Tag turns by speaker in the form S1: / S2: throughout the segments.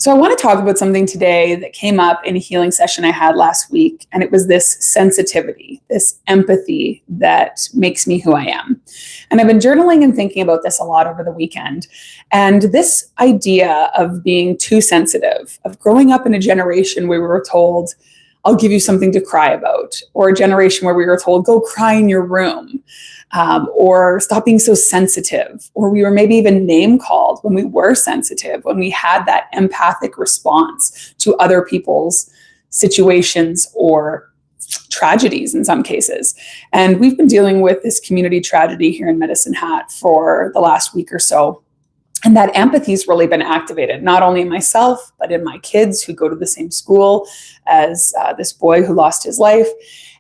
S1: So I want to talk about something today that came up in a healing session I had last week, and it was this sensitivity, this empathy that makes me who I am. And I've been journaling and thinking about this a lot over the weekend. And this idea of being too sensitive, of growing up in a generation where we were told, I'll give you something to cry about, or a generation where we were told, go cry in your room, or stop being so sensitive, or we were maybe even name called when we were sensitive, when we had that empathic response to other people's situations or tragedies in some cases. And we've been dealing with this community tragedy here in Medicine Hat for the last week or so. And that empathy's really been activated, not only in myself, but in my kids who go to the same school as this boy who lost his life.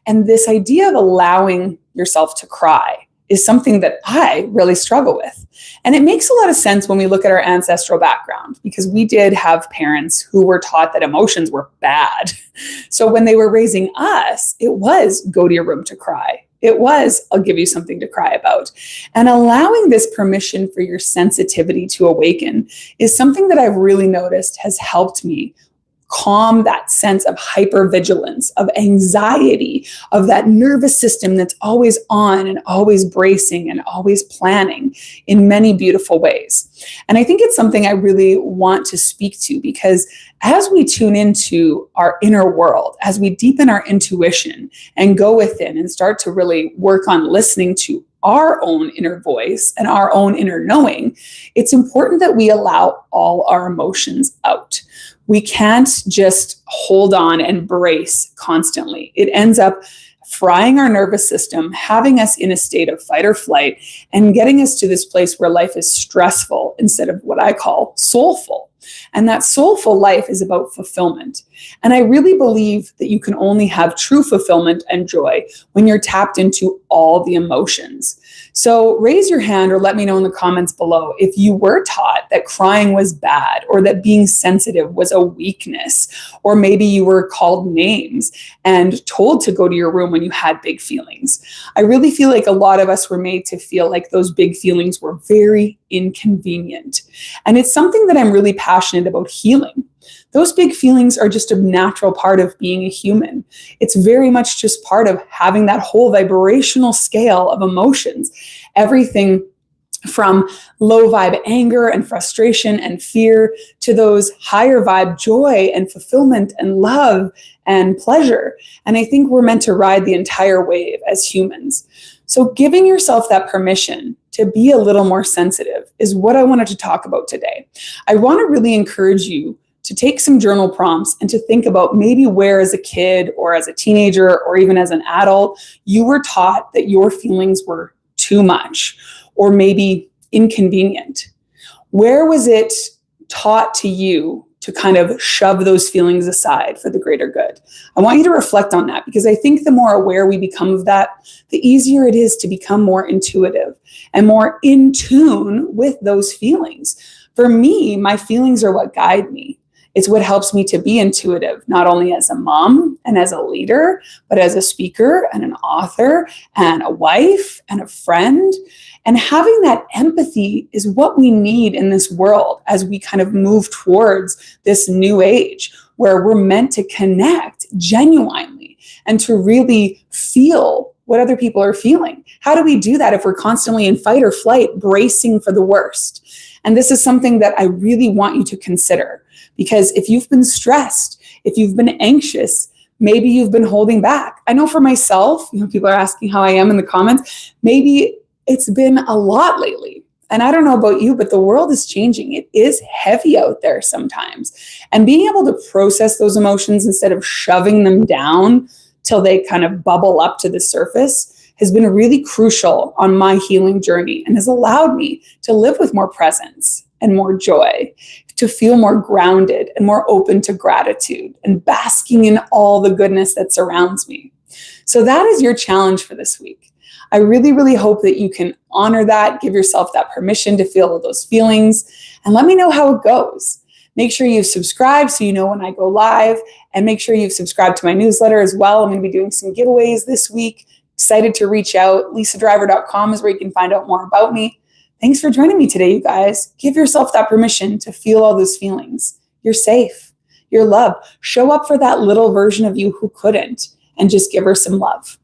S1: And this idea of allowing yourself to cry is something that I really struggle with. And it makes a lot of sense when we look at our ancestral background, because we did have parents who were taught that emotions were bad. So when they were raising us, it was go to your room to cry. It was, I'll give you something to cry about. And allowing this permission for your sensitivity to awaken is something that I've really noticed has helped me calm that sense of hypervigilance, of anxiety, of that nervous system that's always on and always bracing and always planning in many beautiful ways. And I think it's something I really want to speak to, because as we tune into our inner world, as we deepen our intuition and go within and start to really work on listening to our own inner voice and our own inner knowing, it's important that we allow all our emotions out. We can't just hold on and brace constantly. It ends up frying our nervous system, having us in a state of fight or flight, and getting us to this place where life is stressful instead of what I call soulful. And that soulful life is about fulfillment. And I really believe that you can only have true fulfillment and joy when you're tapped into all the emotions. So raise your hand or let me know in the comments below if you were taught that crying was bad, or that being sensitive was a weakness, or maybe you were called names and told to go to your room when you had big feelings. I really feel like a lot of us were made to feel like those big feelings were very inconvenient. And it's something that I'm really passionate about healing. Those big feelings are just a natural part of being a human. It's very much just part of having that whole vibrational scale of emotions. Everything from low vibe anger and frustration and fear to those higher vibe joy and fulfillment and love and pleasure. And I think we're meant to ride the entire wave as humans. So giving yourself that permission to be a little more sensitive is what I wanted to talk about today. I want to really encourage you to take some journal prompts and to think about maybe where as a kid or as a teenager or even as an adult, you were taught that your feelings were too much or maybe inconvenient. Where was it taught to you to kind of shove those feelings aside for the greater good? I want you to reflect on that, because I think the more aware we become of that, the easier it is to become more intuitive and more in tune with those feelings. For me, my feelings are what guide me. It's what helps me to be intuitive, not only as a mom and as a leader, but as a speaker and an author and a wife and a friend. And having that empathy is what we need in this world as we kind of move towards this new age where we're meant to connect genuinely and to really feel what other people are feeling. How do we do that if we're constantly in fight or flight, bracing for the worst? And this is something that I really want you to consider, because if you've been stressed, if you've been anxious, maybe you've been holding back. I know for myself, people are asking how I am in the comments. Maybe it's been a lot lately. And I don't know about you, but the world is changing. It is heavy out there sometimes. And being able to process those emotions instead of shoving them down till they kind of bubble up to the surface has been really crucial on my healing journey and has allowed me to live with more presence and more joy, to feel more grounded and more open to gratitude and basking in all the goodness that surrounds me. So that is your challenge for this week. I really, really hope that you can honor that, give yourself that permission to feel those feelings, and let me know how it goes. Make sure you've subscribed so you know when I go live, and make sure you've subscribed to my newsletter as well. I'm going to be doing some giveaways this week. Excited to reach out. lisadriver.com is where you can find out more about me. Thanks for joining me today, you guys. Give yourself that permission to feel all those feelings. You're safe. You're loved. Show up for that little version of you who couldn't and just give her some love.